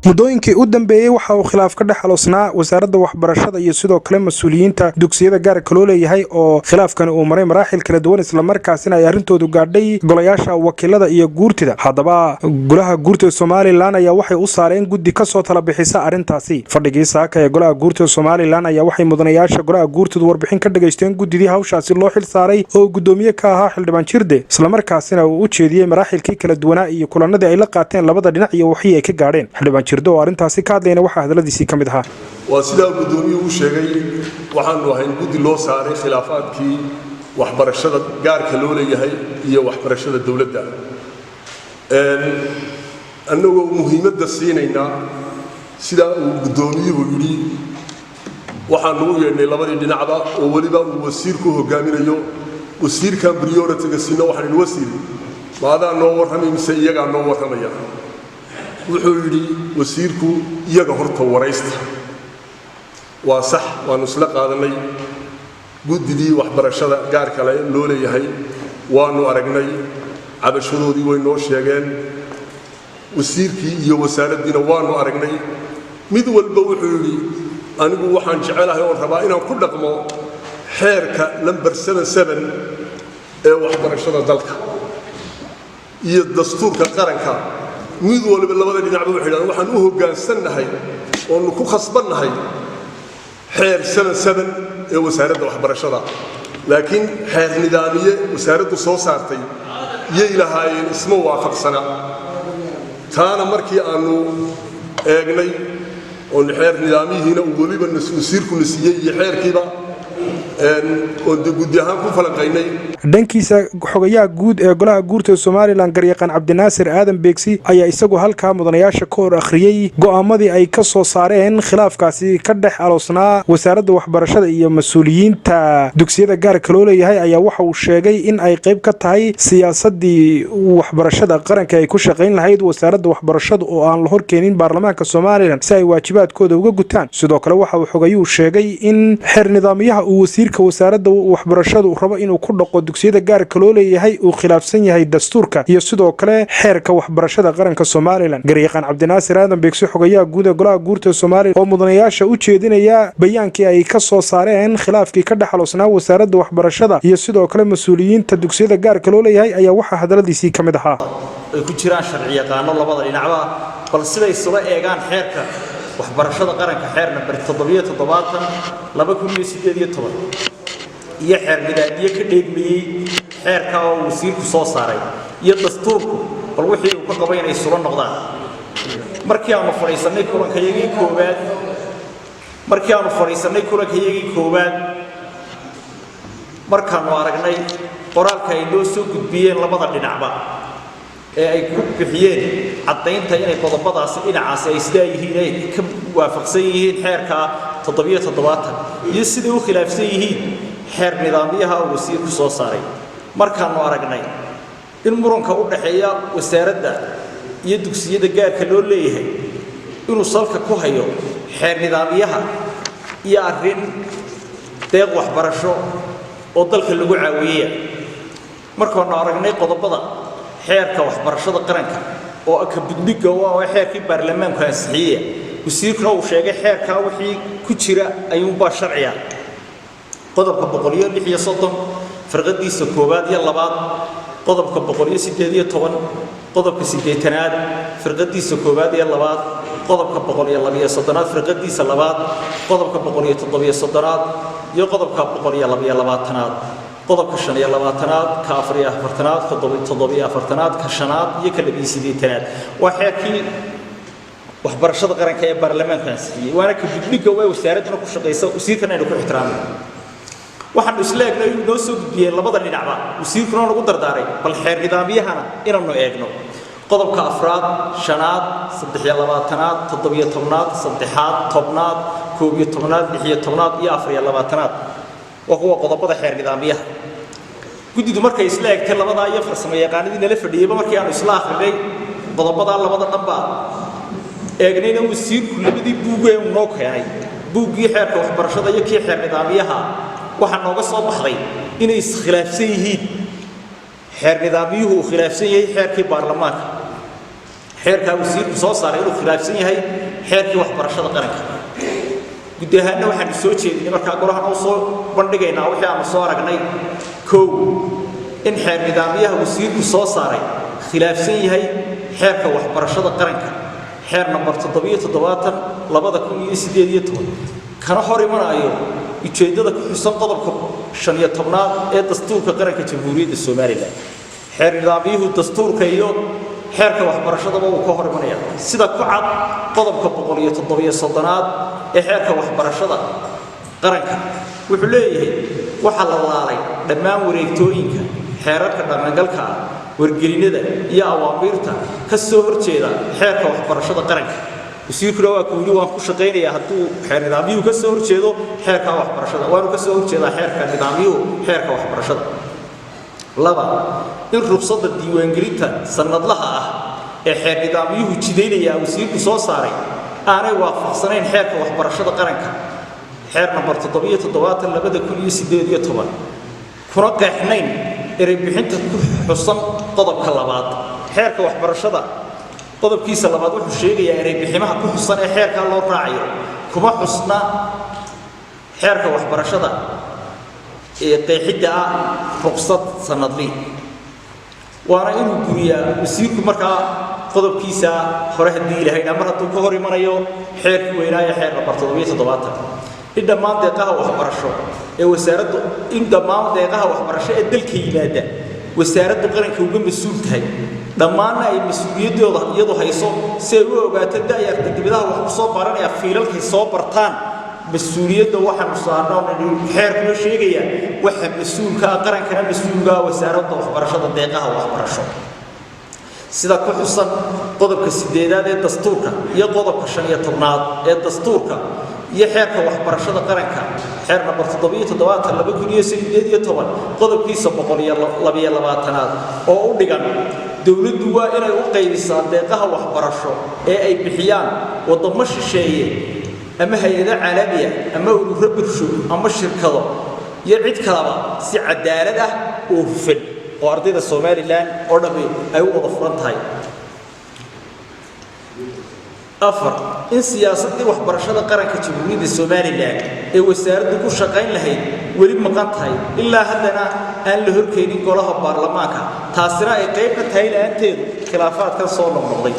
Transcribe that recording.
mudooyinkii u dambeeyay waxa uu khilaaf ka dhaxaloosnaa wasaaradda waxbarashada iyo sidoo kale mas'uuliyiinta dugsiyada gaarka loo leeyahay oo khilaafkan uu maray maraaxil kala duwan isla markaasina ay arintoodu gaadhay golayaasha wakiilada iyo guurtida. haddaba golaha guurtida Soomaaliland ayaa waxay u saareen guddi ka soo tala bixisa arintaasi. fadhigii saaka ee golaha guurtida Soomaaliland ayaa waxay mudanayaasha golaha guurtida warbixin ka dhageysteen guddidii hawshaasi loo xil saaray oo gudoomiye ka ahaa xildhibaan Jirde isla markaasina uu u jeediyay maraaxilkii kala duwanaa iyo kulanadii ay la qaateen labada dhinac iyo wixii ay ka gaadheen. xildhibaan Jirde oo arintaasi ka hadlayna waxa hadaladiisii kamid ahaa waa sida gudoomiyuhu sheegay waxaanu ahayn guddi loo saaray khilaafaadkii waxbarashada gaarka loo leeyahay iyo waxbarashada dawladda annagoo muhiimadda siinayna sida uu gudoomiyuhu yiri waxaanu u yeedhnay labadii dhinacba oo waliba uu wasiirku hogaaminayo wasiirkan priority-ga siina waxaan wasiir maada noo warramay mise iyaga noo warramaya wuxuu yiri wasiirku iyaga horta waraysta waa sax waanu isla qaadanay guddidii waxbarashada gaarka loo leeyahay waanu aragnay cabashadoodii way noo sheegeen wasiirkii iyo wasaaradiina waanu aragnay mid walba wuxuu yiri anigu waxaan jecelahay oo rabaa inaan ku dhaqmo xeerka number 77 ee waxbarashada dalka iyo dastuurka qaranka mid walba labada dhinacba waxaan u hogaansanahay oo ku khasbanahay xeer 77 ee wasaaradda waxbarashada laakiin xeer nidaamiye wasaaraddu soo saartay yeelahaayeen isma waafaqsana taana markii aanu eegnay oo xeer nidaamiyihiina uu waliba wasiirku nasiyay iyo xeerkiiba oo guddi ahaan ku falanqaynay. dhankiisa xogayaha guud ee golaha guurtida Soomaaliland garyaqaan Cabdinaasir Aadan Beegsi ayaa isagu halka mudanayaasha ka hor akhriyay go'aamadii ay ka soo saareen khilaafkaasi ka dhex aloosnaa wasaaradda waxbarashada iyo mas'uuliyiinta dugsiyada gaarka loo leeyahay ayaa waxa uu sheegay in ay qayb ka tahay siyaasadii waxbarashada qaranka ay ku shaqayn lahayd wasaaradda waxbarashada oo aan la horkeenin baarlamaanka Soomaaliland si ay waajibaadkooda uga gutaan. sidoo kale waxa uu xogayuhu sheegay in xeer nidaamiyaha uu wasiirka wasaaradda waxbarashada uu rabo inuu ku dhaqo dugsiyada gaarka loo leeyahay uu khilaafsan yahay dastuurka iyo sidoo kale xeerka waxbarashada qaranka Soomaaliland. garyaqaan Cabdinaasir Aadan Beegsi xogayaha guud ee golaha guurtida Soomaaliland oo mudanayaasha u jeedinaya bayaankii ay ka soo saareen khilaafkii ka dhaxaloosnaa wasaaradda waxbarashada iyo sidoo kale mas'uuliyiinta dugsiyada gaarka loo leeyahay ayaa waxa hadaladiisii kamid ahaa ay ku jiraan sharci yaqaano labada dhinacba bal siday soo eegaan xeerka waxbarashada qaranka xeer number 77 2018 iyo xeer nidaamiye ka dheegmayay xeerka oo wasiirku soo saaray iyo dastuurku bal wixii uu ka qabay inay soo noqdaan markii aanu fariisanay kulankayagii koowaad markaanu aragnay qoraalka ay loo soo gudbiyeen labada dhinacba ee ay ku bixiyeen caddaynta inay qodobadaasi dhinacaasi ay isla yihiin ay ka waafaqsan yihiin xeerka 77 iyo sidoo u khilaafsan yihiin xeer nidaamiyaha uu wasiirku soo saaray markaanu aragnay in muranka u dhaxeeya wasaaradda iyo dugsiyada gaarka loo leeyahay inuu salka ku hayo xeer nidaamiyaha iyo arrin deeq waxbarasho oo dalka lagu caawiyay markaanu aragnay qodobada xeerka waxbarashada qaranka oo ka gudbiga waa xeerkii baarlamaanku ansixiyay wasiirku uu sheegay xeerka wixii ku jira ayuu ba sharciya qodobka 136 farqadiisa koowaad iyo labaad qodobka 118 qodobka 8aad farqadiisa koowaad iyo labaad qodobka 132 farqadiisa labaad qodobka 137 iyo qodobka 122 qodobka 25aad ka 4aad qodobka 7aad ka 5aad iyo ka 28aad waa xeerkii waxbarashada qaranka ee baarlamaanka ansixiyay waana ka gudbiga way wasaaradda ku shaqeysa wasiirkana inuu ku ixtiraamo waxaan isla eegnay inuu noo soo gudbiyay labada dhinacba wasiirkuna ugu dardaaray bal xeer nidaamiyahana inaanu eegno qodobka 4aad 5aad 23aad 17aad 3aad 10aad 11aad 16aad iyo 24aad waa qodobada xeer nidaamiyaha guddidu markay isla eegtay labada iyo farsamo yaqaanadii nala fadhiyay markii aanu isla akhrinay qodobada labada dhanba eegnayna wasiirku labadii buugay uu noo keenay buugii xeerka waxbarashada iyo kii xeer nidaamiyaha waxa nooga soo baxday inay iskhilaafsan yihiin xeer nidaamiyuhu khilaafsan yahay xeerkii baarlamaanka xeerka wasiirku soo saaray inuu khilaafsan yahay xeerkii waxbarashada qaranka guud ahaanna waxaan soo jeedinay markaa golahan oo soo bandhigaynaa wixii aan soo aragnay kow in xeer nidaamyaha wasiirku soo saaray khilaafsan yahay xeerka waxbarashada qaranka xeer number 77 2018 kana hor imanayo ujeedada ku xusan qodobka 15 ee dastuurka qaranka jamhuuriyadda Soomaaliland xeer nidaamyuhu dastuurka iyo xeerka waxbarashada uu ka hor imanaya sida ku cad qodobka 173 ee xeerka waxbarashada qaranka wuxuu leeyahay waxa la laalay dhammaan wareegtooyinka xeerarka dhaqangalka wargelinada iyo awaamirta ka soo horjeeda xeerka waxbarashada qaranka wasiirkuna waa ku yiri waan ku shaqeynaya hadduu xeer nidaamyuhu ka soo horjeedo xeerka waxbarashada waanu ka soo horjeedaa xeerka nidaamyuhu xeerka waxbarashada laba in ruqsadda diiwaangelinta sanadlaha ah ee xeer nidaamyuhu jideynaya wasiirku soo saaray aanay waafaqsanayn xeerka waxbarashada qaranka xeer number 77 2018 kuna qeexnayn eray bixinta ku xusan qodobka labaad xeerka waxbarashada qodobkiisa labaad wuxuu sheegayaa eray biximaha ku xusan ee xeerka loo raacayo kuma xusna xeerka waxbarashada ee qeexida ruqsad sanadli waana inuu guriyaa wasiirku markaa qodobkiisa hore hadii ilaahay mar hadduu ka hor imanayo xeerka weynaayo xeer number 77 in dhammaan deeqaha waxbarasho ee wasaaraddu ee dalka yimaada wasaaraddu qaranka uga mas'uul tahay dhammaan ay mas'uuliyadooda iyadoo hayso si ay u ogaato daayarta dibadaha wax ku soo baranaya fiilalkay soo bartaan mas'uuliyadda waxaan saarnaa xeerku sheegaya waxa mas'uulka qarankana mas'uulka wasaaradda waxbarashada deeqaha waxbarasho sida ku xusan qodobka 8 ee dastuurka iyo qodobka 15 ee dastuurka iyo xeerka waxbarashada qaranka xeer number 77 2018 qodobkiisa 122 oo u dhigan dawladdu waa inay u qaybisaa deeqaha waxbarasho ee ay bixiyaan wadamo shisheeye ama hay'adaha caalamiga ama ururo bulsho ama shirkado iyo cid kalaba si cadaalad ah oo hufan oo ardayda Soomaaliland oo dhamay ay u wada furan tahay afar in siyaasadda waxbarashada qaranka jamhuuriyadda Soomaaliland ee wasaaraddu ku shaqayn lahayd wali maqan tahay ilaa haddana aan la horkeenin golaha baarlamaanka taasina ay qayb ka tahay la'aanteedu khilaafaadka soo noqnoqday